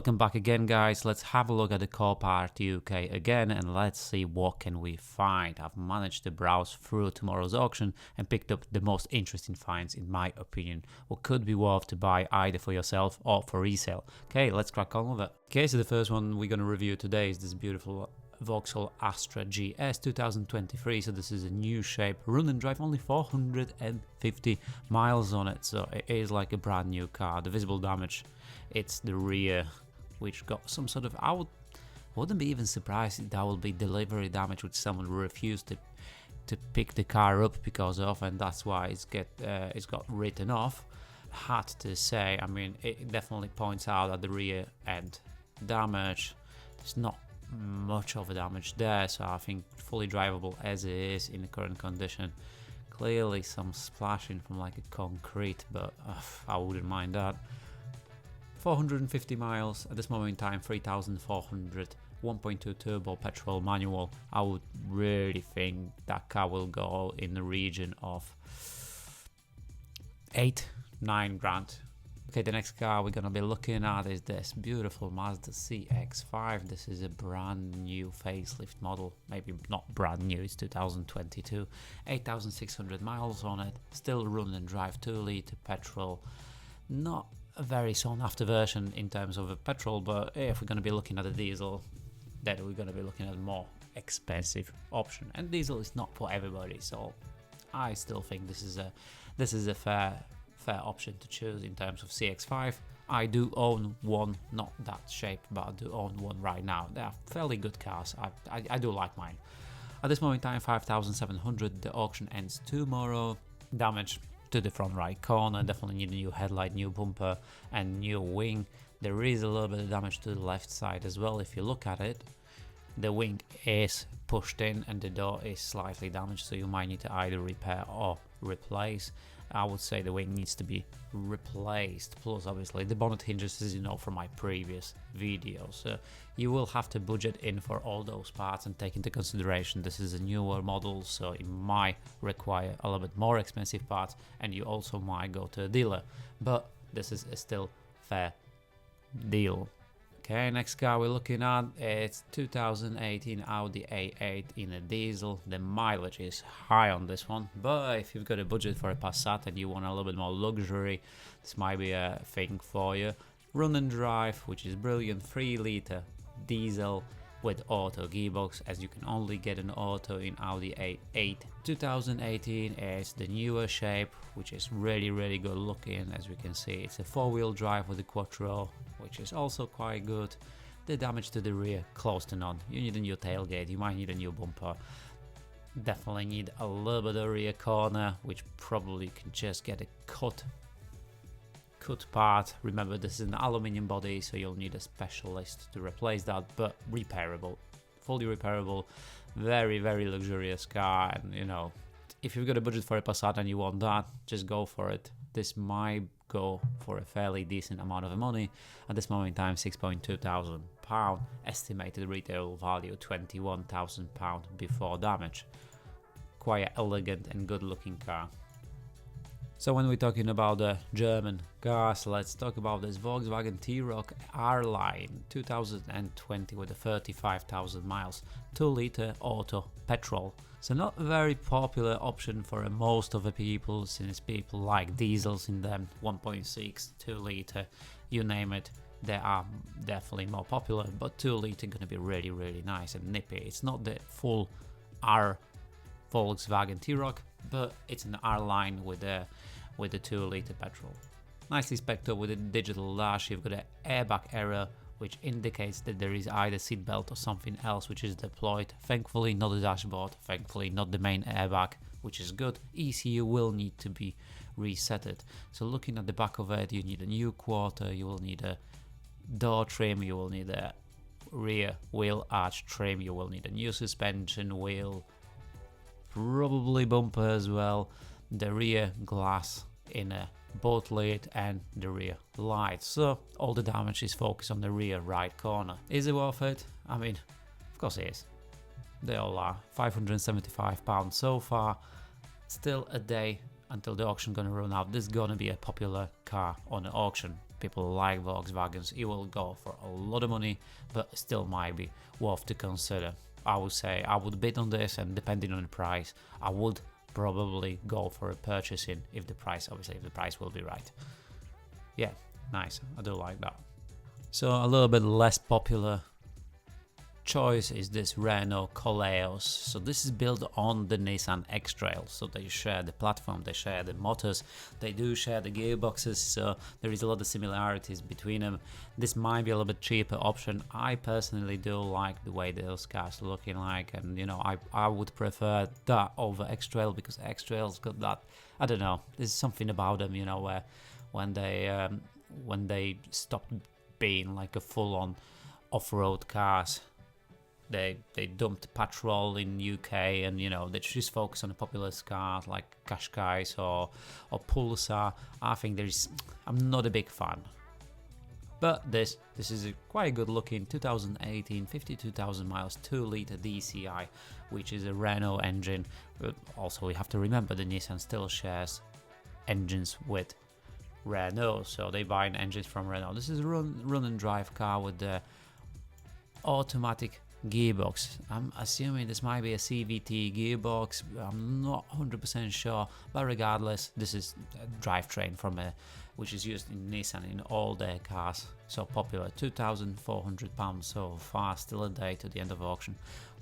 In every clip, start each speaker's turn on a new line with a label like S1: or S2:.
S1: Welcome back again, guys. Let's have a look at the Copart UK again and let's see what can we find. I've managed to browse through tomorrow's auction and picked up the most interesting finds in my opinion, what could be worth to buy either for yourself or for resale. Okay, let's crack on with it. Okay, so the first one we're going to review today is this beautiful Vauxhall Astra GS 2023. So this is a new shape, run and drive, only 450 miles on it, so it is like a brand new car. The visible damage, it's the rear, which got some sort of, wouldn't be even surprised if that will be delivery damage, which someone refused to pick the car up because of, and that's why it's got written off. Had to say, I mean, it definitely points out at the rear end damage. There's not much of a damage there, so I think fully drivable as it is in the current condition. Clearly some splashing from like a concrete, but I wouldn't mind that. 450 miles at this moment in time, 3,400, 1.2 turbo petrol manual. I would really think that car will go in the region of 8-9 grand. Okay, the next car we're gonna be looking at is this beautiful Mazda CX-5. This is a brand new facelift model, maybe not brand new, it's 2022, 8,600 miles on it, still run and drive 2-litre petrol. Not a very sought after version in terms of a petrol, but if we're going to be looking at a diesel, then we're going to be looking at a more expensive option, and diesel is not for everybody, so I still think this is a fair option to choose in terms of CX-5. I do own one, not that shape, but I do own one right now. They are fairly good cars. I do like mine. At this moment in time, 5,700. The auction ends tomorrow. Damage to the front right corner, definitely need a new headlight, new bumper and new wing. There is a little bit of damage to the left side as well. If you look at it, the wing is pushed in and the door is slightly damaged, so you might need to either repair or replace. I would say the wing needs to be replaced, plus obviously the bonnet hinges, as you know from my previous videos. You will have to budget in for all those parts and take into consideration this is a newer model, so it might require a little bit more expensive parts and you also might go to a dealer, but this is a still fair deal. Okay, next car we're looking at, it's 2018 Audi A8 in a diesel. The mileage is high on this one, but if you've got a budget for a Passat and you want a little bit more luxury, this might be a thing for you. Run and drive, which is brilliant, 3-litre diesel with auto gearbox, as you can only get an auto in Audi A8. 2018 is the newer shape, which is really good looking. As we can see, it's a 4-wheel drive with a quattro, which is also quite good. The damage to the rear, close to none. You need a new tailgate, you might need a new bumper. Definitely need a little bit of rear corner, which probably can just get a cut part. Remember, this is an aluminium body, so you'll need a specialist to replace that, but repairable, fully repairable. Very luxurious car, and you know, if you've got a budget for a Passat and you want that, just go for it. This might go for a fairly decent amount of money. At this moment in time, £6,200, estimated retail value £21,000 before damage. Quite an elegant and good looking car. So when we're talking about the German cars, let's talk about this Volkswagen T-Roc R-Line 2020 with a 35,000 miles, 2-litre auto petrol. So not a very popular option for most of the people, since people like diesels in them, 1.6, 2-litre, you name it. They are definitely more popular, but 2-litre gonna be really nice and nippy. It's not the full R Volkswagen T-Roc, but it's an R-Line with a 2-litre petrol. Nicely spec'd up with a digital dash. You've got an airbag error, which indicates that there is either seatbelt or something else which is deployed. Thankfully not the dashboard, thankfully not the main airbag, which is good. ECU will need to be resetted. So looking at the back of it, you need a new quarter, you will need a door trim, you will need a rear wheel arch trim, you will need a new suspension wheel, probably bumper as well, the rear glass in a both lid and the rear lights. So all the damage is focused on the rear right corner. Is it worth it? I mean, of course it is. They all are. £575 so far. Still a day until the auction gonna run out. This is gonna be a popular car on the auction. people like Volkswagens, it will go for a lot of money, but still might be worth to consider. I would say I would bid on this, and depending on the price, I would probably go for a purchasing if the price will be right. Yeah, nice. I do like that. So a little bit less popular choice is this Renault Koleos. So this is built on the Nissan X-Trail, so they share the platform, they share the motors, they do share the gearboxes, so there is a lot of similarities between them. This might be a little bit cheaper option. I personally do like the way those cars are looking like, and you know, I would prefer that over X-Trail, because X-Trail's got that, I don't know, there's something about them, you know, where when they stopped being like a full-on off-road cars, they dumped petrol in UK, and you know, they just focus on the popular cars like Qashqais or Pulsar. I think I'm not a big fan. But this is a quite good looking 2018 52,000 miles 2-liter DCI, which is a Renault engine. But also we have to remember the Nissan still shares engines with Renault, so they buy engines from Renault. This is a run and drive car with the automatic gearbox. I'm assuming this might be a CVT gearbox, I'm not 100% sure, but regardless, this is a drivetrain from which is used in Nissan in all their cars, so popular. £2,400 so far, still a day to the end of auction,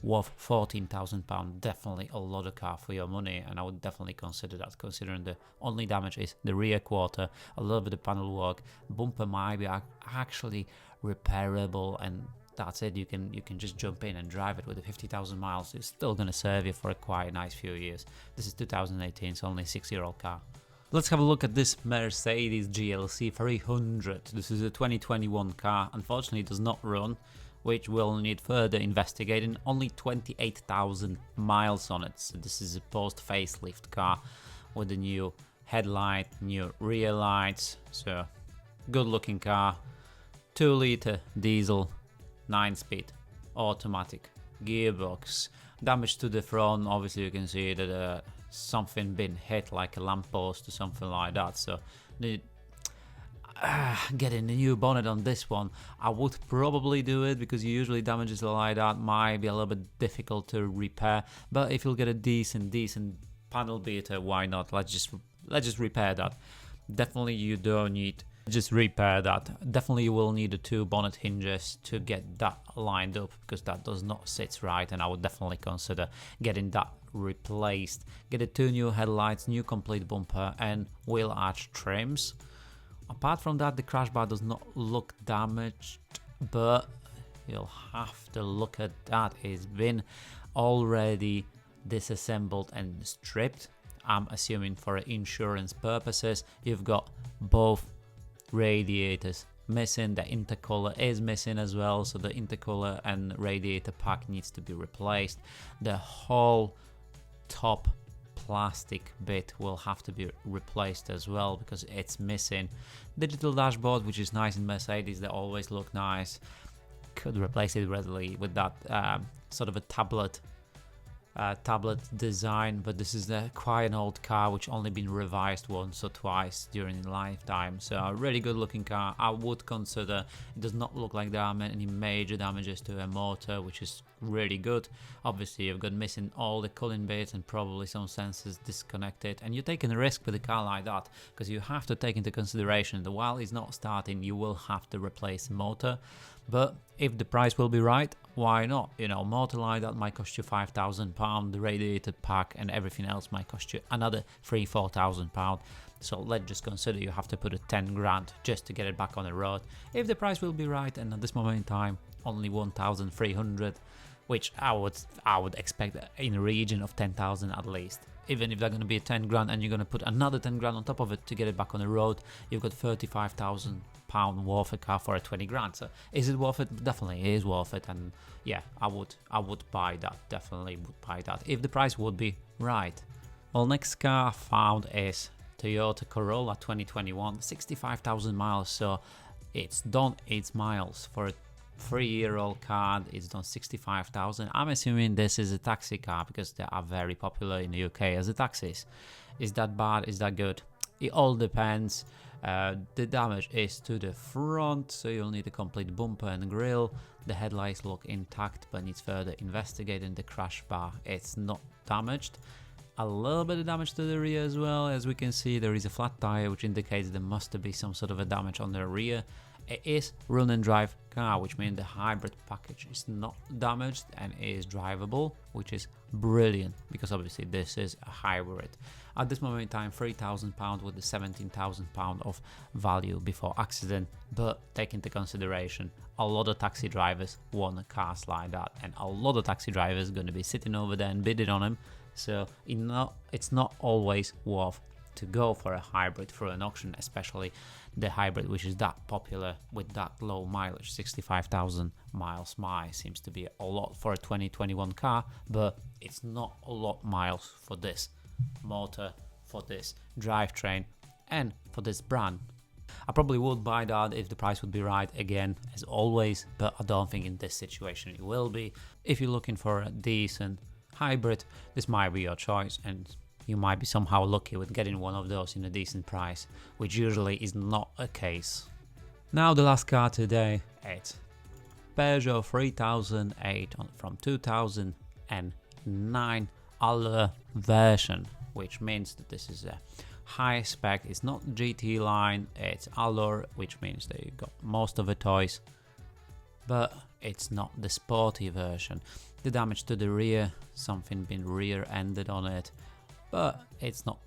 S1: worth £14,000. Definitely a lot of car for your money, and I would definitely consider that, considering the only damage is the rear quarter, a little bit of panel work, bumper might be actually repairable, and that's it. You can just jump in and drive it with the 50,000 miles. It's still going to serve you for a quite nice few years. This is 2018, so only a 6-year-old car. Let's have a look at this Mercedes GLC 300. This is a 2021 car. Unfortunately, it does not run, which will need further investigating. Only 28,000 miles on it. So this is a post-facelift car with a new headlight, new rear lights. So good looking car. 2-liter diesel. 9-speed automatic gearbox. Damage to the front, obviously you can see that something been hit, like a lamppost or something like that, so getting the new bonnet on this one, I would probably do it, because usually damages like that might be a little bit difficult to repair, but if you'll get a decent panel beater, why not? Let's just repair that. Definitely you don't need just repair that. Definitely you will need the 2 bonnet hinges to get that lined up, because that does not sit right, and I would definitely consider getting that replaced. Get the 2 new headlights, new complete bumper and wheel arch trims. Apart from that, the crash bar does not look damaged, but you'll have to look at that. It's been already disassembled and stripped. I'm assuming for insurance purposes. You've got both radiators missing, the intercooler is missing as well, so the intercooler and radiator pack needs to be replaced. The whole top plastic bit will have to be replaced as well, because it's missing. Digital dashboard, which is nice in Mercedes, they always look nice. Could replace it readily with that sort of a tablet design, but this is quite an old car which only been revised once or twice during lifetime, so a really good looking car. I would consider. It does not look like there are any major damages to a motor, which is really good. Obviously you've got missing all the cooling bits and probably some sensors disconnected, and you're taking a risk with a car like that, because you have to take into consideration that while it's not starting, you will have to replace the motor. But if the price will be right, why not? You know, motor like that might cost you £5,000, the radiator pack and everything else might cost you another £4,000. So let's just consider you have to put a 10 grand just to get it back on the road. If the price will be right, and at this moment in time, only 1,300, which I would expect in a region of 10,000 at least. Even if they're going to be 10 grand and you're going to put another 10 grand on top of it to get it back on the road, you've got £35,000 worth a car for a 20 grand. So is it worth it? Definitely it is worth it, and yeah, I would buy that. Definitely would buy that if the price would be right. Well, next car I found is Toyota Corolla 2021, 65,000 miles, so it's done its miles for a 3-year-old car. It's done 65,000. I'm assuming this is a taxi car, because they are very popular in the UK as a taxis. Is that bad? Is that good? It all depends. The damage is to the front, so you'll need a complete bumper and grille. The headlights look intact but needs further investigating. The crash bar, it's not damaged. A little bit of damage to the rear as well. As we can see, there is a flat tire, which indicates there must be some sort of a damage on the rear. It is run and drive car, which means the hybrid package is not damaged and is drivable, which is brilliant because obviously this is a hybrid. At this moment in time, £3,000 with the £17,000 of value before accident, but take into consideration a lot of taxi drivers want cars like that, and a lot of taxi drivers are going to be sitting over there and bidding on them. So it's not always worth to go for a hybrid through an auction, especially the hybrid which is that popular with that low mileage. 65,000 miles seems to be a lot for a 2021 car, but it's not a lot miles for this motor, for this drivetrain, and for this brand. I probably would buy that if the price would be right, again, as always, but I don't think in this situation it will be. If you're looking for a decent hybrid, this might be your choice, and you might be somehow lucky with getting one of those in a decent price, which usually is not a case. Now the last car today, it's Peugeot 3008 from 2009 Allure version, which means that this is a high spec. It's not GT line, it's Allure, which means that you got most of the toys, but it's not the sporty version. The damage to the rear, something been rear-ended on it, but it's not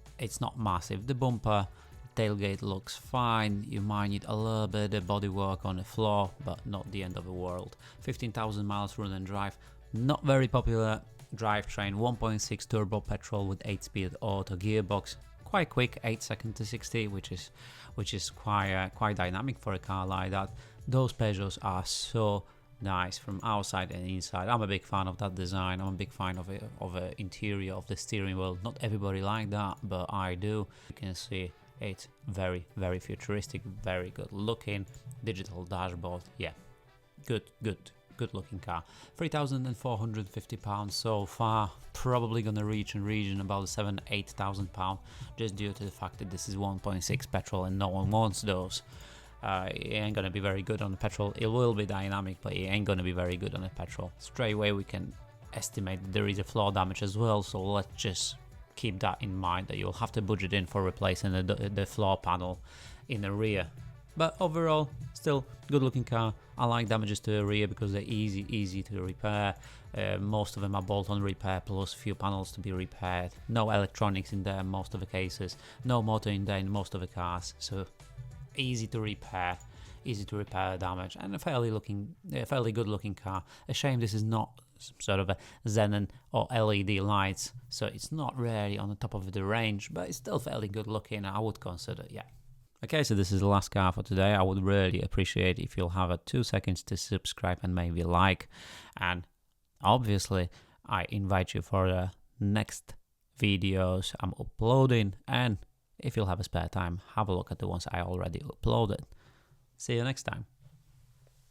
S1: massive. The bumper, tailgate looks fine. You might need a little bit of bodywork on the floor, but not the end of the world. 15,000 miles run and drive. Not very popular drivetrain. 1.6 turbo petrol with 8-speed auto gearbox. Quite quick, 8 seconds to 60, which is quite dynamic for a car like that. Those Peugeots are so nice from outside and inside. I'm a big fan of that design. I'm a big fan of the interior of the steering wheel. Not everybody like that, but I do. You can see it's very, very futuristic, very good looking. Digital dashboard, yeah, good looking car. £3,450 so far. Probably gonna reach in region about £7,000-8,000, just due to the fact that this is 1.6 petrol and no one wants those. It ain't gonna be very good on the petrol. It will be dynamic, but it ain't gonna be very good on the petrol. Straight away we can estimate that there is a floor damage as well, so let's just keep that in mind, that you'll have to budget in for replacing the floor panel in the rear. But overall, still good looking car. I like damages to the rear because they're easy to repair. Most of them are bolt-on repair plus few panels to be repaired. No electronics in there in most of the cases. No motor in there in most of the cars, so easy to repair damage, and a fairly good looking car. A shame this is not sort of a xenon or LED lights, so it's not really on the top of the range, but it's still fairly good looking. I would consider, yeah. Okay, so this is the last car for today. I would really appreciate if you'll have 2 seconds to subscribe and maybe like, and obviously I invite you for the next videos I'm uploading, and if you'll have a spare time, have a look at the ones I already uploaded. See you next time.